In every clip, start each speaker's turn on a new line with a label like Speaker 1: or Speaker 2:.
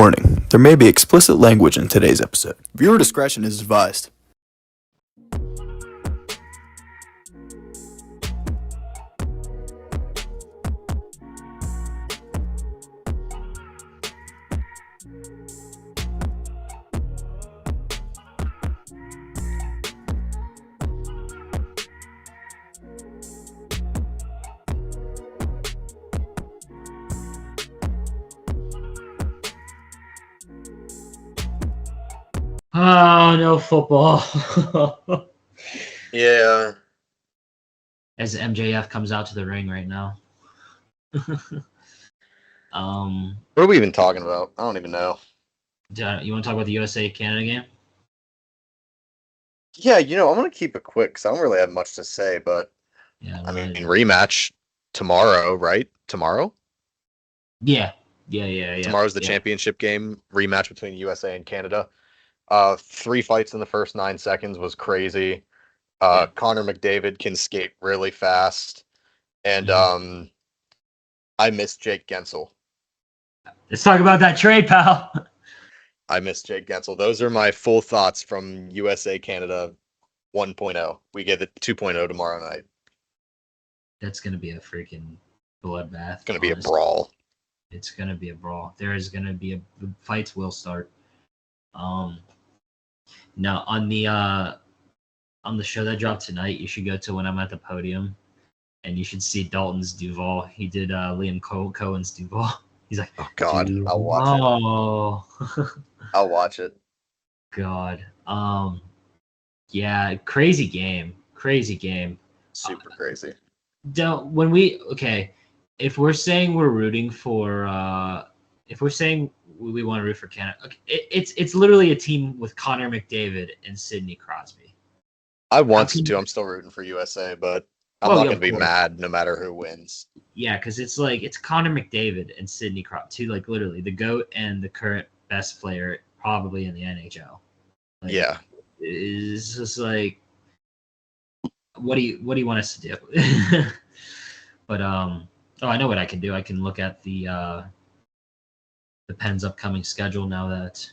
Speaker 1: Warning, there may be explicit language in today's episode. Viewer discretion is advised.
Speaker 2: Oh, no football.
Speaker 3: Yeah.
Speaker 2: As MJF comes out to the ring right now.
Speaker 3: What are we even talking about? I don't even know.
Speaker 2: You want to talk about the USA-Canada game?
Speaker 3: Yeah, I'm going to keep it quick because I don't really have much to say, but
Speaker 2: Yeah,
Speaker 3: I mean, rematch tomorrow, right? Tomorrow?
Speaker 2: Yeah.
Speaker 3: Tomorrow's the championship game, rematch between USA and Canada. 3 fights in the first 9 seconds was crazy. Connor McDavid can skate really fast. And I miss Jake Gensel.
Speaker 2: Let's talk about that trade, pal.
Speaker 3: I miss Jake Gensel. Those are my full thoughts from USA Canada 1.0. We get it 2.0 tomorrow night.
Speaker 2: That's going to be a freaking bloodbath.
Speaker 3: It's going to be a brawl.
Speaker 2: It's going to be a brawl. There is going to be the fights will start. Now on the show that dropped tonight, you should go to When I'm at the Podium, and you should see Dalton's Duval. He did Liam Cohen's Duval. He's like,
Speaker 3: oh God,
Speaker 2: Duval.
Speaker 3: I'll watch it. I'll watch it.
Speaker 2: God, yeah, crazy game.
Speaker 3: Super crazy.
Speaker 2: If we're saying we're rooting for, if we're saying we want to root for Canada, okay, it's literally a team with Connor McDavid and Sidney Crosby.
Speaker 3: I want to. I'm still rooting for USA, but I'm not going to be mad no matter who wins.
Speaker 2: Yeah, because it's Connor McDavid and Sidney Crosby, literally the GOAT and the current best player probably in the NHL.
Speaker 3: Yeah,
Speaker 2: it's just like, what do you want us to do? But I know what I can do. I can look at the Pens' upcoming schedule now that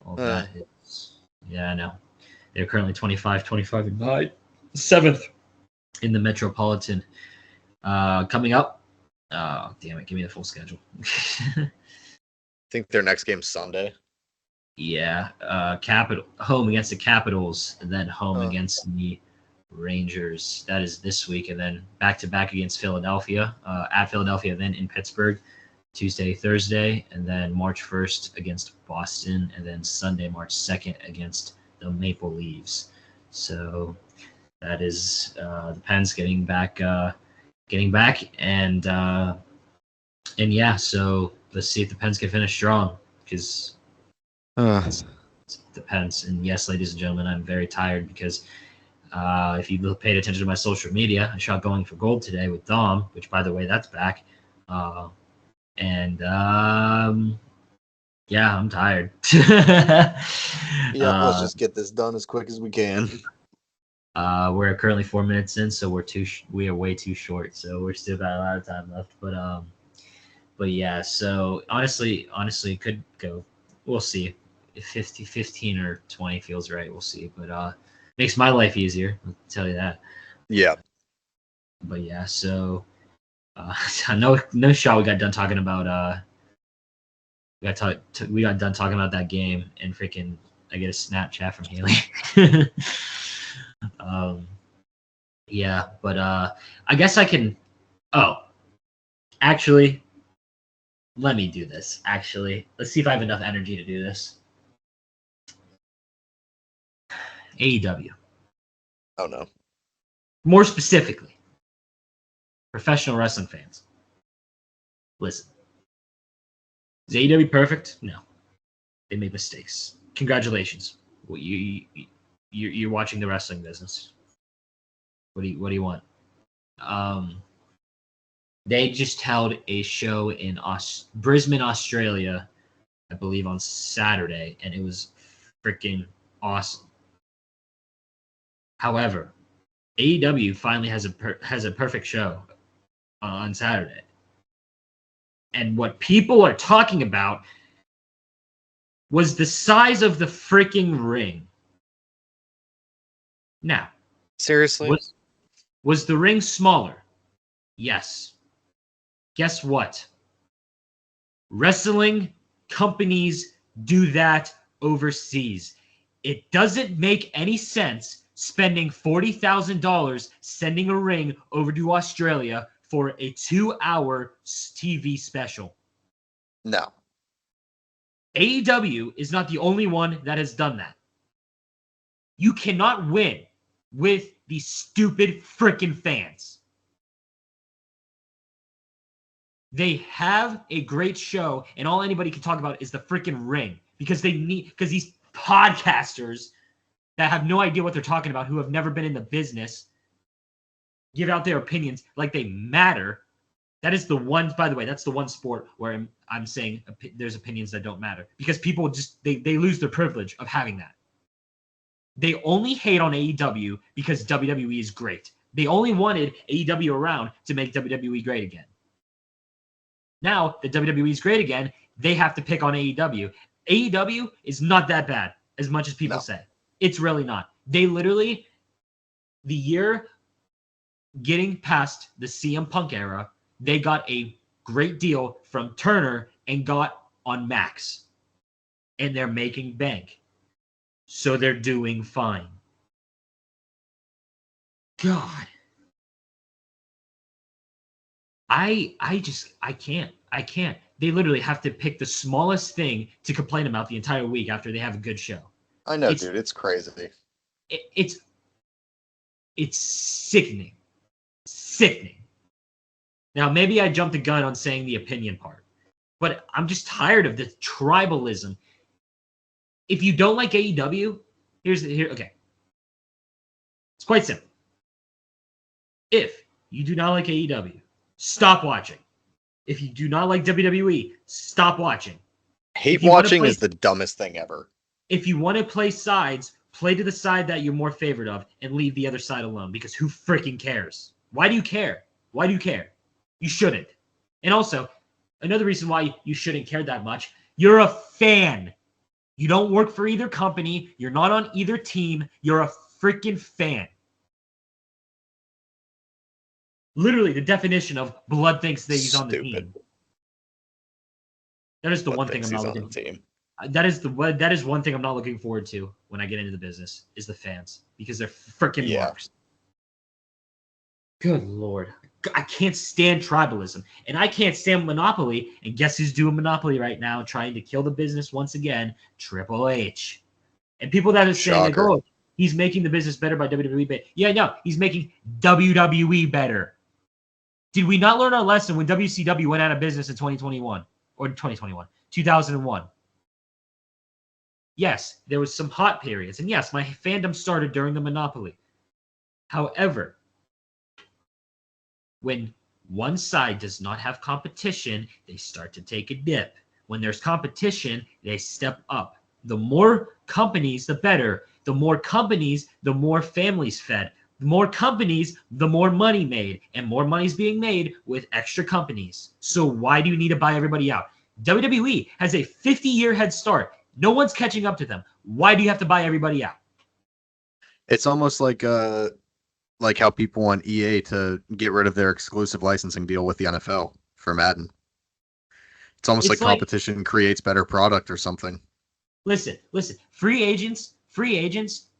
Speaker 2: all that hits. Yeah, I know. They're currently 25-9, 7th in the Metropolitan. Coming up. Oh, damn it. Give me the full schedule.
Speaker 3: I think their next game's Sunday.
Speaker 2: Yeah. Home against the Capitals, and then home against the Rangers. That is this week, and then back-to-back against Philadelphia. At Philadelphia, then in Pittsburgh. Tuesday, Thursday, and then March 1st against Boston, and then Sunday, March 2nd against the Maple Leafs. So that is the Pens getting back, and yeah. So let's see if the Pens can finish strong, because it depends. And yes, ladies and gentlemen, I'm very tired because if you paid attention to my social media, I shot Going for Gold today with Dom, which, by the way, that's back. And yeah, I'm tired.
Speaker 3: Let's just get this done as quick as we can.
Speaker 2: We're currently 4 minutes in, so we are way too short. So we're still got a lot of time left. But yeah. So honestly, it could go. We'll see. If 15 or 20 feels right, we'll see. But makes my life easier. I'll tell you that.
Speaker 3: Yeah.
Speaker 2: But yeah. So. No shot. We got done talking about we got done talking about that game, and freaking I get a Snapchat from Haley. Yeah, but I guess I can. Oh, actually, let me do this. Actually, let's see if I have enough energy to do this. AEW.
Speaker 3: Oh no.
Speaker 2: More specifically, professional wrestling fans. Listen. Is AEW perfect? No. They made mistakes. Congratulations. Well, you're watching the wrestling business. What do you want? They just held a show in Brisbane, Australia, I believe on Saturday, and it was freaking awesome. However, AEW finally has a perfect show on Saturday. And what people are talking about was the size of the freaking ring. Now,
Speaker 3: Seriously?
Speaker 2: Was the ring smaller? Yes. Guess what? Wrestling companies do that overseas. It doesn't make any sense spending $40,000 sending a ring over to Australia for a 2-hour TV special.
Speaker 3: No.
Speaker 2: AEW is not the only one that has done that. You cannot win with these stupid freaking fans. They have a great show, and all anybody can talk about is the freaking ring because these podcasters that have no idea what they're talking about, who have never been in the business, give out their opinions like they matter. That is the one, by the way, that's the one sport where I'm saying there's opinions that don't matter because people just, they lose their privilege of having that. They only hate on AEW because WWE is great. They only wanted AEW around to make WWE great again. Now that WWE is great again, they have to pick on AEW. AEW is not that bad as much as people say. It's really not. They literally, the year getting past the CM Punk era, they got a great deal from Turner and got on Max. And they're making bank. So they're doing fine. God. I can't. They literally have to pick the smallest thing to complain about the entire week after they have a good show.
Speaker 3: I know, dude. It's crazy.
Speaker 2: It's sickening. Sickening. Now, maybe I jumped the gun on saying the opinion part, but I'm just tired of the tribalism. If you don't like AEW, okay. It's quite simple. If you do not like AEW, stop watching. If you do not like WWE, stop watching.
Speaker 3: Hate watching is the dumbest thing ever.
Speaker 2: If you want to play sides, play to the side that you're more favored of and leave the other side alone because who freaking cares? Why do you care? Why do you care? You shouldn't. And also, another reason why you shouldn't care that much, you're a fan. You don't work for either company. You're not on either team. You're a freaking fan. Literally, the definition of blood thinks that he's on the team. That is the one thing I'm not looking for. That is one thing I'm not looking forward to when I get into the business is the fans because they're freaking marks. Good Lord. I can't stand tribalism, and I can't stand monopoly. And guess who's doing monopoly right now, trying to kill the business once again? Triple H. And people that are saying, like, "Oh, he's making the business better by WWE." But yeah, no, he's making WWE better. Did we not learn our lesson when WCW went out of business in 2001? Yes, there was some hot periods, and yes, my fandom started during the monopoly. However, when one side does not have competition, they start to take a dip. When there's competition, they step up. The more companies, the better. The more companies, the more families fed. The more companies, the more money made. And more money's being made with extra companies. So why do you need to buy everybody out? WWE has a 50-year head start. No one's catching up to them. Why do you have to buy everybody out?
Speaker 3: It's almost like how people want EA to get rid of their exclusive licensing deal with the NFL for Madden. It's almost like competition creates better product or something.
Speaker 2: Listen. Free agents,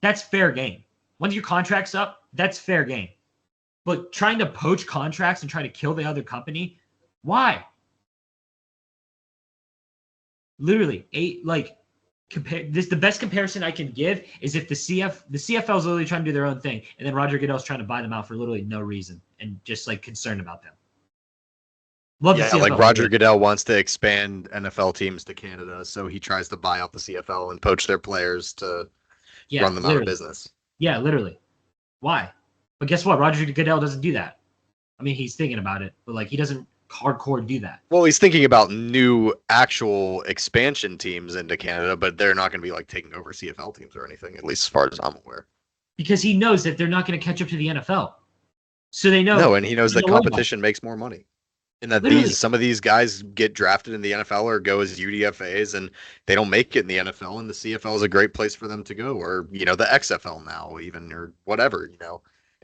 Speaker 2: that's fair game. Once your contract's up, that's fair game. But trying to poach contracts and try to kill the other company, why? Literally, the best comparison I can give is if the CFL is literally trying to do their own thing, and then Roger Goodell's trying to buy them out for literally no reason and just like concerned about them.
Speaker 3: Like Roger Goodell wants to expand NFL teams to Canada, so he tries to buy out the CFL and poach their players to run them out of business. Yeah,
Speaker 2: literally. Why? But guess what? Roger Goodell doesn't do that. I mean, he's thinking about it, but like he doesn't hardcore do that.
Speaker 3: Well, he's thinking about new actual expansion teams into Canada, but they're not going to be like taking over CFL teams or anything, at least as far as I'm aware.
Speaker 2: Because he knows that they're not going to catch up to the NFL. So they know.
Speaker 3: No, and he knows that competition makes more money. And that
Speaker 2: Literally,
Speaker 3: some of these guys get drafted in the NFL or go as UDFAs and they don't make it in the NFL, and the CFL is a great place for them to go, or the XFL now even, or whatever.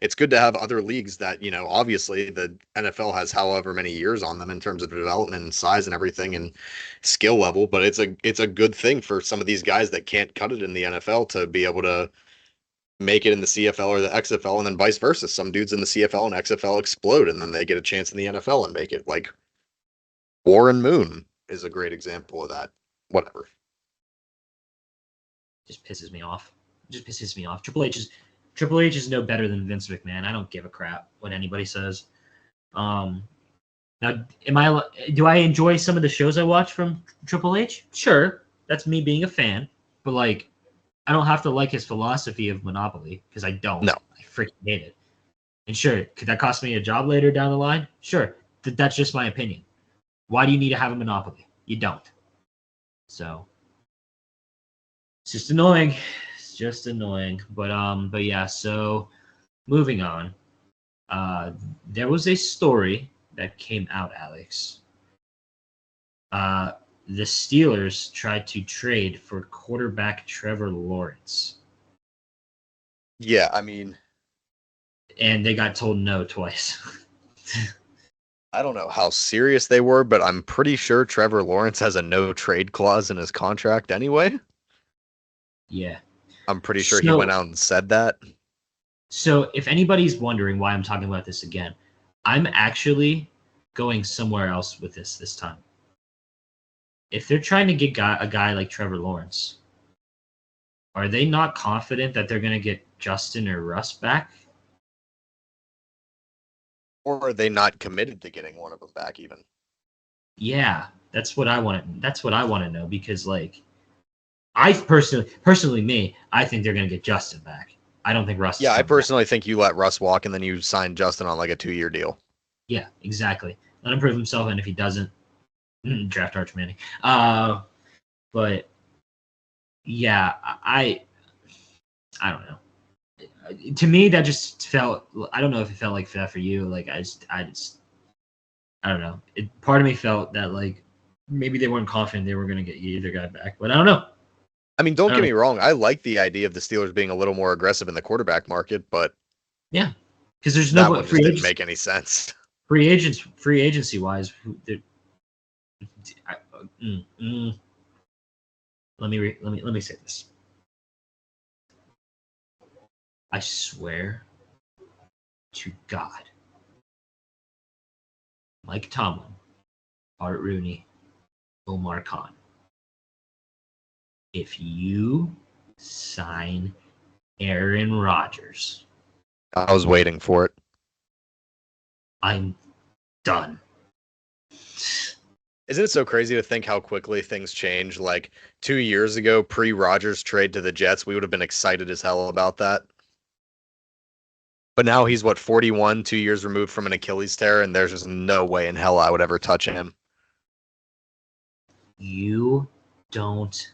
Speaker 3: It's good to have other leagues that, obviously the NFL has however many years on them in terms of development and size and everything and skill level, but it's a good thing for some of these guys that can't cut it in the NFL to be able to make it in the CFL or the XFL, and then vice versa. Some dudes in the CFL and XFL explode, and then they get a chance in the NFL and make it. Like Warren Moon is a great example of that. Whatever.
Speaker 2: just pisses me off. Triple H is no better than Vince McMahon. I don't give a crap what anybody says. Now, do I enjoy some of the shows I watch from Triple H? Sure, that's me being a fan. But like, I don't have to like his philosophy of Monopoly because I don't.
Speaker 3: No.
Speaker 2: I freaking hate it. And sure, could that cost me a job later down the line? Sure, that's just my opinion. Why do you need to have a monopoly? You don't. So it's just annoying. But yeah. So moving on. There was a story that came out, Alex. The Steelers tried to trade for quarterback Trevor Lawerence.
Speaker 3: Yeah, I mean,
Speaker 2: and they got told no twice.
Speaker 3: I don't know how serious they were, but I'm pretty sure Trevor Lawerence has a no trade clause in his contract anyway.
Speaker 2: Yeah.
Speaker 3: I'm pretty sure he went out and said that.
Speaker 2: So if anybody's wondering why I'm talking about this again, I'm actually going somewhere else with this time. If they're trying to get a guy like Trevor Lawerence, are they not confident that they're going to get Justin or Russ back?
Speaker 3: Or are they not committed to getting one of them back even?
Speaker 2: Yeah, that's what I want to know, because like I personally me, I think they're going to get Justin back. I don't think Russ.
Speaker 3: Yeah, I personally think you let Russ walk and then you sign Justin on like a 2-year deal.
Speaker 2: Yeah, exactly. Let him prove himself, and if he doesn't, draft Arch Manning. But yeah, I don't know. To me, that just felt. I don't know if it felt like that for you. Like I don't know. Part of me felt that like maybe they weren't confident they were going to get either guy back, but I don't know.
Speaker 3: I mean, don't get me wrong. I like the idea of the Steelers being a little more aggressive in the quarterback market, but
Speaker 2: yeah, because there's no
Speaker 3: one just didn't make any sense.
Speaker 2: Free agency wise, let me say this. I swear to God, Mike Tomlin, Art Rooney, Omar Khan, if you sign Aaron Rodgers,
Speaker 3: I was waiting for it.
Speaker 2: I'm done.
Speaker 3: Isn't it so crazy to think how quickly things change? Like 2 years ago, pre-Rodgers trade to the Jets, we would have been excited as hell about that. But now he's 41, 2 years removed from an Achilles tear, and there's just no way in hell I would ever touch him.
Speaker 2: You don't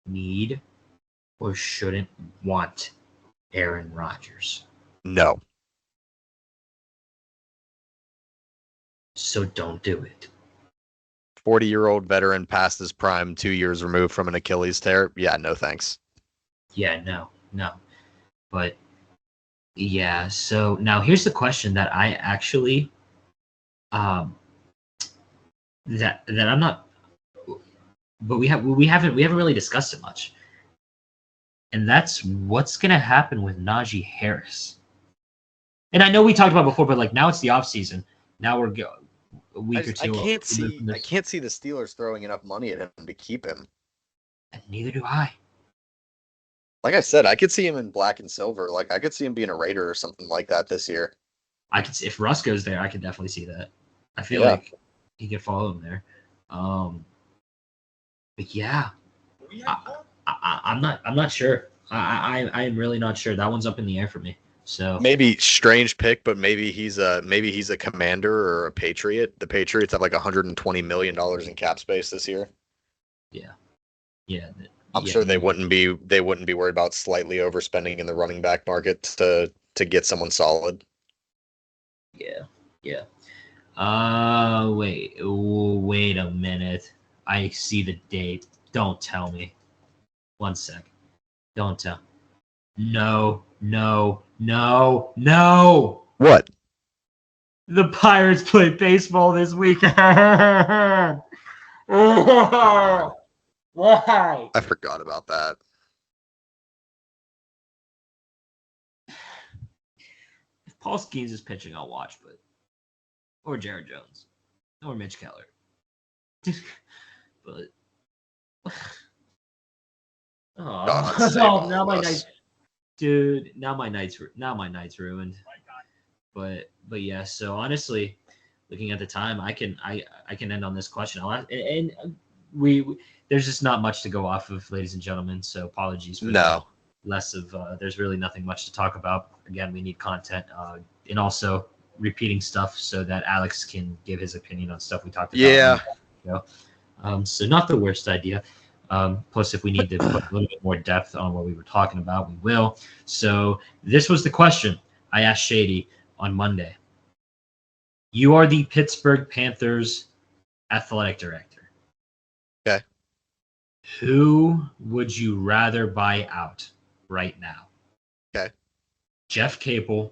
Speaker 2: need or shouldn't want Aaron Rodgers.
Speaker 3: No.
Speaker 2: So don't do it.
Speaker 3: 40-year-old veteran past his prime, 2 years removed from an Achilles tear. Yeah, no thanks.
Speaker 2: Yeah, no. But yeah, so now here's the question that I actually that I'm not, but we haven't really discussed it much. And that's what's gonna happen with Najee Harris. And I know we talked about it before, but like now it's the off season. Now we're a week or two.
Speaker 3: I can't see the Steelers throwing enough money at him to keep him.
Speaker 2: And neither do I.
Speaker 3: Like I said, I could see him in black and silver. Like I could see him being a Raider or something like that this year.
Speaker 2: I could see, if Russ goes there, I could definitely see that. I feel like he could follow him there. But yeah, I'm not sure. I am really not sure. That one's up in the air for me. So
Speaker 3: maybe strange pick, but maybe he's a Commander or a Patriot. The Patriots have like $120 million in cap space this year.
Speaker 2: Yeah.
Speaker 3: I'm sure they wouldn't be worried about slightly overspending in the running back market to get someone solid.
Speaker 2: Yeah. Wait a minute. I see the date. Don't tell me. 1 sec. Don't tell. No.
Speaker 3: What?
Speaker 2: The Pirates play baseball this weekend. Why?
Speaker 3: I forgot about that.
Speaker 2: If Paul Skeens is pitching, I'll watch, or Jared Jones, or Mitch Keller. But
Speaker 3: God save all
Speaker 2: now
Speaker 3: of
Speaker 2: my
Speaker 3: us.
Speaker 2: night, dude. Now my night's ruined. But yeah. So honestly, looking at the time, I can end on this question. And we there's just not much to go off of, ladies and gentlemen. So apologies for that. Less of there's really nothing much to talk about. Again, we need content and also repeating stuff so that Alex can give his opinion on stuff we talked about.
Speaker 3: Yeah.
Speaker 2: So not the worst idea. Plus, if we need to put a little bit more depth on what we were talking about, we will. So this was the question I asked Shady on Monday. You are the Pittsburgh Panthers athletic director.
Speaker 3: Okay.
Speaker 2: Who would you rather buy out right now?
Speaker 3: Okay.
Speaker 2: Jeff Capel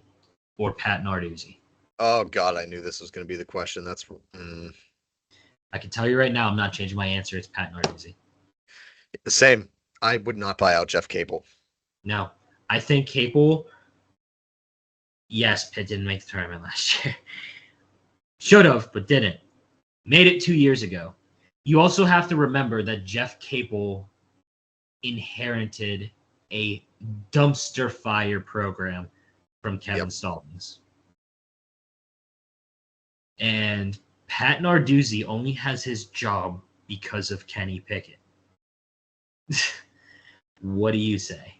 Speaker 2: or Pat Narduzzi?
Speaker 3: Oh, God, I knew this was going to be the question.
Speaker 2: I can tell you right now, I'm not changing my answer. It's Pat Narduzzi.
Speaker 3: The same. I would not buy out Jeff Capel.
Speaker 2: No. I think Capel, yes, Pitt didn't make the tournament last year. Should have, but didn't. Made it 2 years ago. You also have to remember that Jeff Capel inherited a dumpster fire program from Kevin Stallings. And Pat Narduzzi only has his job because of Kenny Pickett. What do you say?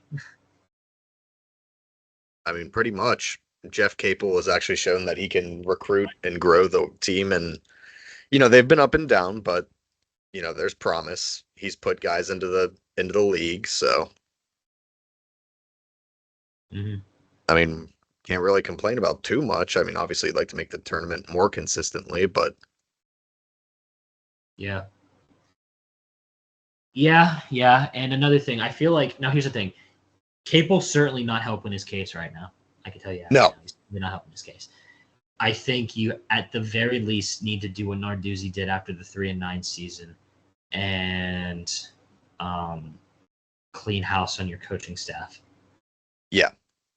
Speaker 3: I mean, pretty much. Jeff Capel has actually shown that he can recruit and grow the team. And, they've been up and down, but, there's promise. He's put guys into the league, so.
Speaker 2: Mm-hmm.
Speaker 3: I mean, can't really complain about too much. I mean, obviously, you'd like to make the tournament more consistently, but.
Speaker 2: Yeah. Yeah. And another thing, I feel like, now here's the thing. Capel's certainly not helping his case right now. I can tell you that.
Speaker 3: No.
Speaker 2: Right now. He's not helping his case. I think you, at the very least, need to do what Narduzzi did after the 3-9 season and clean house on your coaching staff.
Speaker 3: Yeah.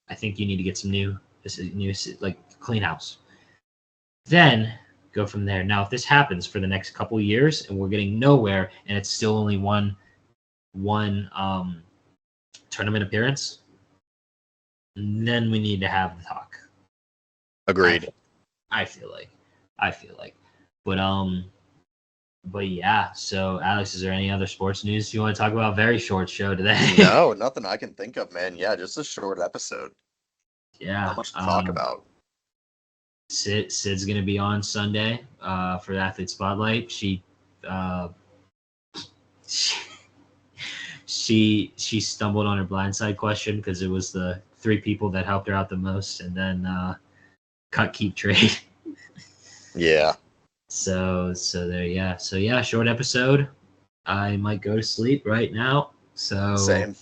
Speaker 2: I think you need to get some new clean house. Then go from there. Now, if this happens for the next couple of years and we're getting nowhere and it's still only one tournament appearance, then we need to have the talk.
Speaker 3: Agreed.
Speaker 2: I feel like. But yeah, so Alex, is there any other sports news you want to talk about? Very short show today.
Speaker 3: No, nothing I can think of, man. Yeah, just a short episode.
Speaker 2: Yeah.
Speaker 3: Not much to talk about.
Speaker 2: Sid's gonna be on Sunday for the Athlete Spotlight. She stumbled on her blindside question because it was the 3 people that helped her out the most, and then cut, keep, trade.
Speaker 3: Yeah.
Speaker 2: So there, yeah. So yeah, short episode. I might go to sleep right now. So
Speaker 3: Same.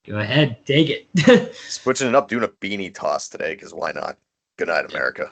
Speaker 2: Go ahead, take it.
Speaker 3: Switching it up, doing a beanie toss today, because why not? Good night, America.